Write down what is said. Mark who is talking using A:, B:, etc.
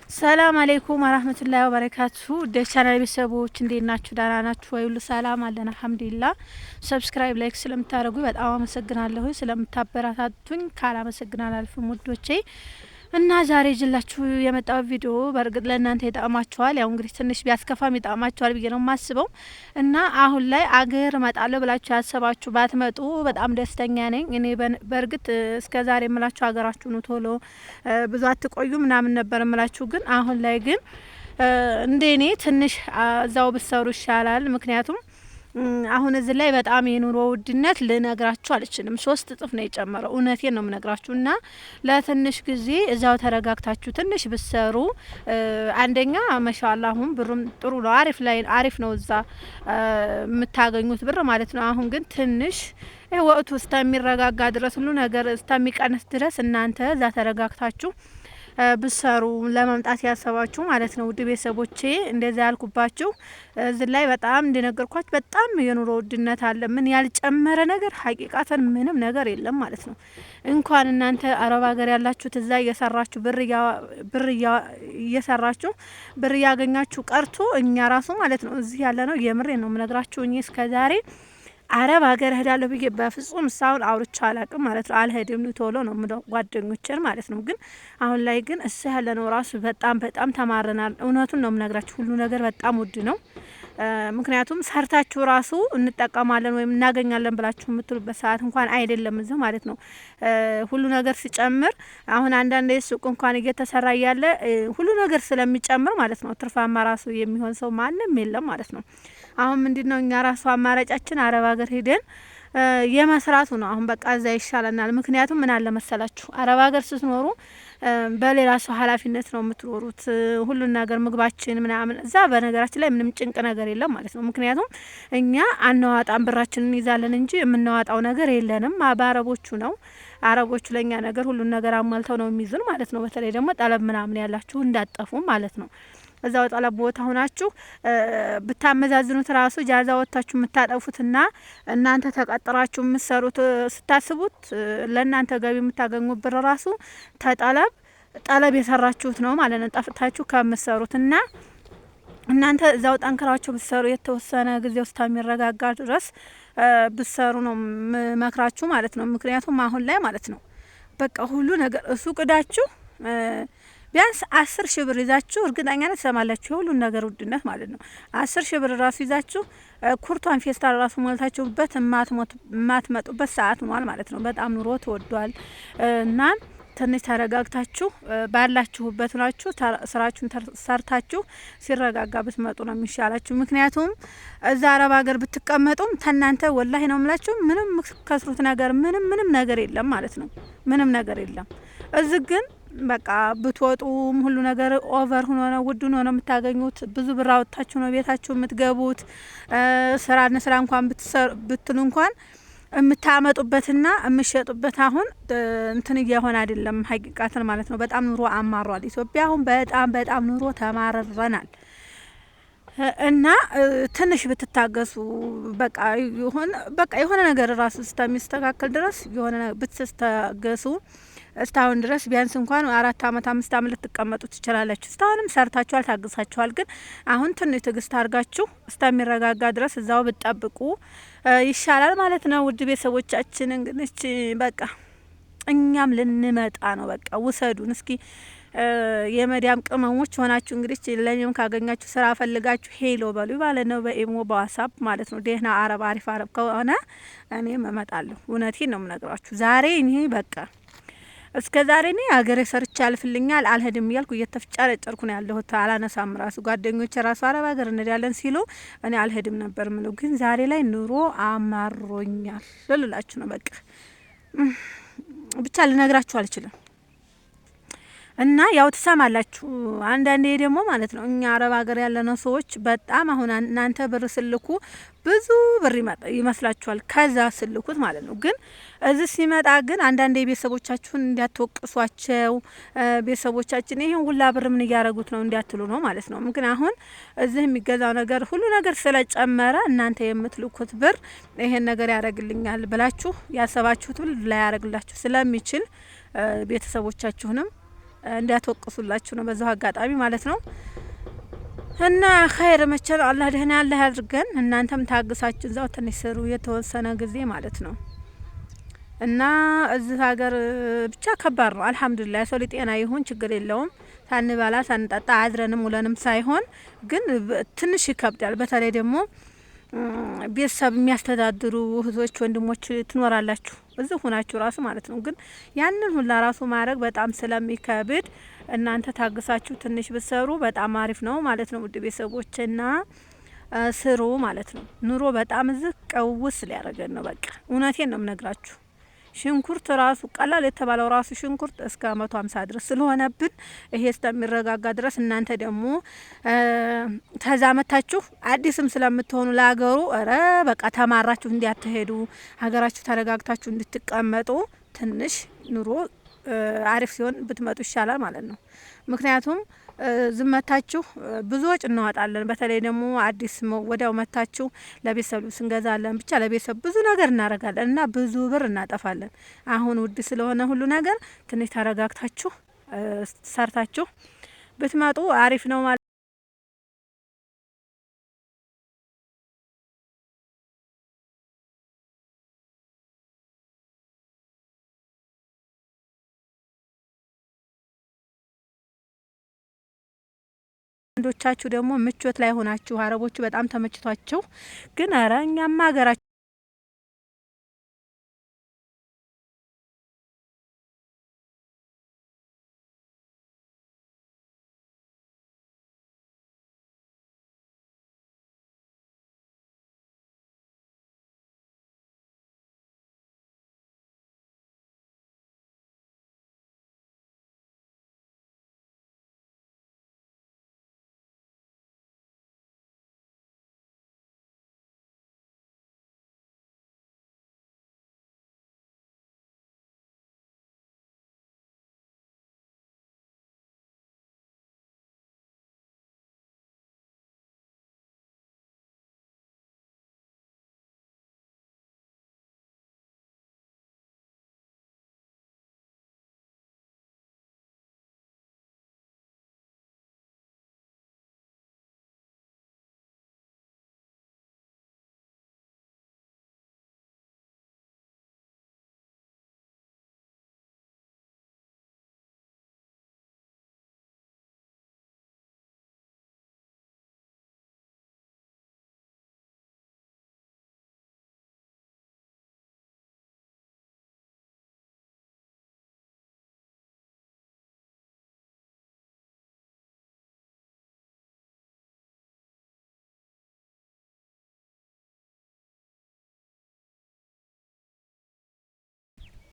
A: ሰላም አለይኩም ወራህመቱላሂ ወበረካቱ። ደቻና ቤተሰቦች እንዴት ናችሁ? ደህና ናችሁ ወይ? ሁሉ ሰላም አለን አልሐምዱሊላህ። ሰብስክራይብ ላይክ ስለምታደርጉ በጣም አመሰግናለሁ። ስለምታበረታቱኝ ካላመሰግናል አልፍም ውዶቼ። እና ዛሬ ይዤላችሁ የመጣው ቪዲዮ በእርግጥ ለእናንተ ይጣማችኋል። ያው እንግዲህ ትንሽ ቢያስከፋም ይጣማችኋል ብዬ ነው የማስበው። እና አሁን ላይ አገር እመጣለሁ ብላችሁ ያሰባችሁ ባትመጡ በጣም ደስተኛ ነኝ። እኔ በእርግጥ እስከ ዛሬ የምላችሁ ሀገራችሁ ነው ቶሎ ብዙ አትቆዩ ምናምን ነበር የምላችሁ። ግን አሁን ላይ ግን እንደ እኔ ትንሽ እዛው ብሰሩ ይሻላል። ምክንያቱም አሁን እዚህ ላይ በጣም የኑሮ ውድነት ልነግራችሁ አልችልም። 3 እጥፍ ነው የጨመረው። እውነቴን ነው የምነግራችሁ። እና ለትንሽ ጊዜ እዛው ተረጋግታችሁ ትንሽ ብሰሩ አንደኛ ማሻአላ አሁን ብሩም ጥሩ ነው፣ አሪፍ ነው እዛ የምታገኙት ብር ማለት ነው። አሁን ግን ትንሽ ወቅቱ እስከሚረጋጋ ድረስ ሁሉ ነገር እስከሚቀንስ ድረስ እናንተ እዛ ተረጋግታችሁ ብሰሩ ለመምጣት ያሰባችሁ ማለት ነው። ውድ ቤተሰቦቼ እንደዛ ያልኩባችሁ እዚህ ላይ በጣም እንደነገርኳችሁ በጣም የኑሮ ውድነት አለ። ምን ያልጨመረ ነገር ሀቂቃተን ምንም ነገር የለም ማለት ነው። እንኳን እናንተ አረብ ሀገር ያላችሁት እዛ እየሰራችሁ እየሰራችሁ ብር እያገኛችሁ ቀርቶ እኛ ራሱ ማለት ነው እዚህ ያለ ነው የምሬ ነው የምነግራችሁ። እኔ እስከዛሬ አረብ ሀገር እሄዳለሁ ብዬ በፍጹም ሳውን አውርቻ አላቅም ማለት ነው። አልሄድም ቶሎ ነው ምለው ጓደኞችን ማለት ነው። ግን አሁን ላይ ግን እሱ ያለ ነው ራሱ በጣም ተማረናል። እውነቱን ነው የምነግራችሁ። ሁሉ ነገር በጣም ውድ ነው። ምክንያቱም ሰርታችሁ ራሱ እንጠቀማለን ወይም እናገኛለን ብላችሁ የምትሉበት ሰዓት እንኳን አይደለም እዚህ ማለት ነው። ሁሉ ነገር ሲጨምር አሁን አንዳንድ ሱቅ እንኳን እየተሰራ እያለ ሁሉ ነገር ስለሚጨምር ማለት ነው ትርፋማ ራሱ የሚሆን ሰው ማንም የለም ማለት ነው። አሁን ምንድነው እኛ ራሱ አማራጫችን አረብ ሀገር ሄደን የመስራቱ ነው። አሁን በቃ እዛ ይሻለናል። ምክንያቱም ምን አለ መሰላችሁ አረብ ሀገር ስትኖሩ በሌላ ሰው ኃላፊነት ነው የምትኖሩት። ሁሉን ነገር ምግባችን ምናምን እዛ በነገራችን ላይ ምንም ጭንቅ ነገር የለም ማለት ነው። ምክንያቱም እኛ አናዋጣም ብራችንን እንይዛለን እንጂ የምናዋጣው ነገር የለንም። በአረቦቹ ነው። አረቦቹ ለኛ ነገር ሁሉን ነገር አሟልተው ነው የሚይዙን ማለት ነው። በተለይ ደግሞ ጠለብ ምናምን ያላችሁ እንዳጠፉ ማለት ነው። እዛው ጠለብ ቦታ ሆናችሁ ብታመዛዝኑት ራሱ ጃዛ ወጥታችሁ የምታጠፉትና እናንተ ተቀጥራችሁ የምትሰሩት ስታስቡት ለእናንተ ገቢ የምታገኙት ብር ራሱ ጠለብ የሰራችሁት ነው ማለት ነው። ጠፍታችሁ ከምትሰሩትና እናንተ እዛው ጠንክራችሁ ብትሰሩ የተወሰነ ጊዜ ውስጥ የሚረጋጋ ድረስ ብትሰሩ ነው መክራችሁ ማለት ነው። ምክንያቱም አሁን ላይ ማለት ነው በቃ ሁሉ ነገር እሱ ቅዳችሁ ቢያንስ 10 ብር ይዛችሁ እርግጠኛ ነኝ ትሰማላችሁ የሁሉን ነገር ውድነት ማለት ነው። 10 ብር ራሱ ይዛችሁ ኩርቷን ፌስታል ራሱ ሞልታችሁበት የማትመጡበት ሰዓት ሆኗል ማለት ነው። በጣም ኑሮ ተወዷል። እና ትንሽ ተረጋግታችሁ ባላችሁበት ናችሁ ስራችሁን ሰርታችሁ ሲረጋጋ ብትመጡ ነው የሚሻላችሁ። ምክንያቱም እዛ አረብ ሀገር ብትቀመጡም ተናንተ ወላሂ ነው የምላችሁ ምንም ከስሩት ነገር ምንም ነገር የለም ማለት ነው። ምንም ነገር የለም። እዚህ ግን በቃ ብትወጡም ሁሉ ነገር ኦቨር ሆኖ ነው ውድ ሆኖ ነው የምታገኙት። ብዙ ብር አወጣችሁ ነው ቤታችሁ የምትገቡት። ስራ እንኳን ብትሉ እንኳን የምታመጡበትና የምትሸጡበት አሁን እንትን እየሆነ አይደለም ሀቂቃትን ማለት ነው። በጣም ኑሮ አማሯል ኢትዮጵያ። አሁን በጣም ኑሮ ተማረረናል። እና ትንሽ ብትታገሱ በቃ የሆነ ነገር ራሱ እስከሚስተካከል ድረስ የሆነ ብትታገሱ እስካሁን ድረስ ቢያንስ እንኳን 4 አመት 5 አመት ልትቀመጡ ትችላላችሁ። እስካሁንም ሰርታችኋል፣ ታግሳችኋል። ግን አሁን ትንሽ ትግስት አድርጋችሁ እስከሚረጋጋ ድረስ እዛው ብትጠብቁ ይሻላል ማለት ነው። ውድ ቤተሰቦቻችን እንግዲህ በቃ እኛም ልንመጣ ነው። በቃ ውሰዱን እስኪ የመዲያም ቅመሞች ሆናችሁ እንግዲህ ለኔም ካገኛችሁ ስራ ፈልጋችሁ ሄሎ በሉ ማለት ነው። በኢሞ በዋትስአፕ ማለት ነው። ደህና አሪፍ አረብ ከሆነ እኔም እመጣለሁ። እውነቴን ነው የምነግራችሁ። ዛሬ እኔ በቃ እስከ ዛሬ እኔ ሀገሬ ሰርቼ ያልፍልኛል አልሄድም እያልኩ እየተፍጨረጨርኩ ነው ያለሁት። አላነሳም ራሱ ጓደኞቼ ራሱ አረብ ሀገር እንሄዳለን ሲሉ እኔ አልሄድም ነበር ምለው። ግን ዛሬ ላይ ኑሮ አማሮኛል ልላችሁ ነው። በቃ ብቻ ልነግራችሁ አልችልም። እና ያው ትሰማላችሁ አንዳንዴ ደግሞ ማለት ነው እኛ አረብ ሀገር ያለነው ሰዎች በጣም አሁን እናንተ ብር ስልኩ ብዙ ብር ይመስላችኋል ከዛ ስልኩት ማለት ነው። ግን እዚህ ሲመጣ ግን አንዳንዴ ቤተሰቦቻችሁን እንዲያትወቅሷቸው ቤተሰቦቻችን ይሄን ሁላ ብር ምን እያረጉት ነው እንዲያትሉ ነው ማለት ነው። ምክንያቱም አሁን እዚህ የሚገዛው ነገር ሁሉ ነገር ስለጨመረ እናንተ የምትልኩት ብር ይሄን ነገር ያደርግልኛል ብላችሁ ያሰባችሁት ብር ላይ ያደርግላችሁ ስለሚችል ቤተሰቦቻችሁንም እንዲያተወቅሱላችሁ ነው በዛው አጋጣሚ ማለት ነው። እና ኸይር መቸል አላህ ደህና ያለህ ያድርገን። እናንተም ታግሳችሁ እዛው ትንሽ ስሩ የተወሰነ ጊዜ ማለት ነው። እና እዚህ ሀገር ብቻ ከባድ ነው። አልሐምዱሊላህ የሰው ጤና ይሁን ችግር የለውም። ሳንበላ ሳንጠጣ አድረንም ውለንም ሳይሆን ግን ትንሽ ይከብዳል። በተለይ ደግሞ ቤተሰብ የሚያስተዳድሩ እህቶች ወንድሞች ትኖራላችሁ እዚህ ሁናችሁ ራሱ ማለት ነው። ግን ያንን ሁላ ራሱ ማድረግ በጣም ስለሚከብድ እናንተ ታግሳችሁ ትንሽ ብትሰሩ በጣም አሪፍ ነው ማለት ነው። ውድ ቤተሰቦችና ስሩ ማለት ነው። ኑሮ በጣም እዚህ ቀውስ ሊያደርገን ነው። በቃ እውነቴን ነው የምነግራችሁ። ሽንኩርት ራሱ ቀላል የተባለው ራሱ ሽንኩርት እስከ 150 ድረስ ስለሆነብን ይሄ እስከሚረጋጋ ድረስ እናንተ ደግሞ ተዛመታችሁ አዲስም ስለምትሆኑ ለሀገሩ በቃ ተማራችሁ እንዲያትሄዱ ሀገራችሁ ተረጋግታችሁ እንድትቀመጡ ትንሽ ኑሮ አሪፍ ሲሆን ብትመጡ ይሻላል ማለት ነው። ምክንያቱም ዝመታችሁ ብዙ ወጭ እናወጣለን። በተለይ ደግሞ አዲስ ወዲያው መታችሁ ለቤተሰብ ልብስ እንገዛለን። ብቻ ለቤተሰብ ብዙ ነገር እናደርጋለን እና ብዙ ብር እናጠፋለን። አሁን ውድ ስለሆነ ሁሉ ነገር ትንሽ ተረጋግታችሁ ሰርታችሁ ብትመጡ አሪፍ ነው ማለት አንዶቻችሁ ደግሞ ምቾት ላይ ሆናችሁ አረቦቹ በጣም ተመችቷቸው ግን እኛማ ሀገራችን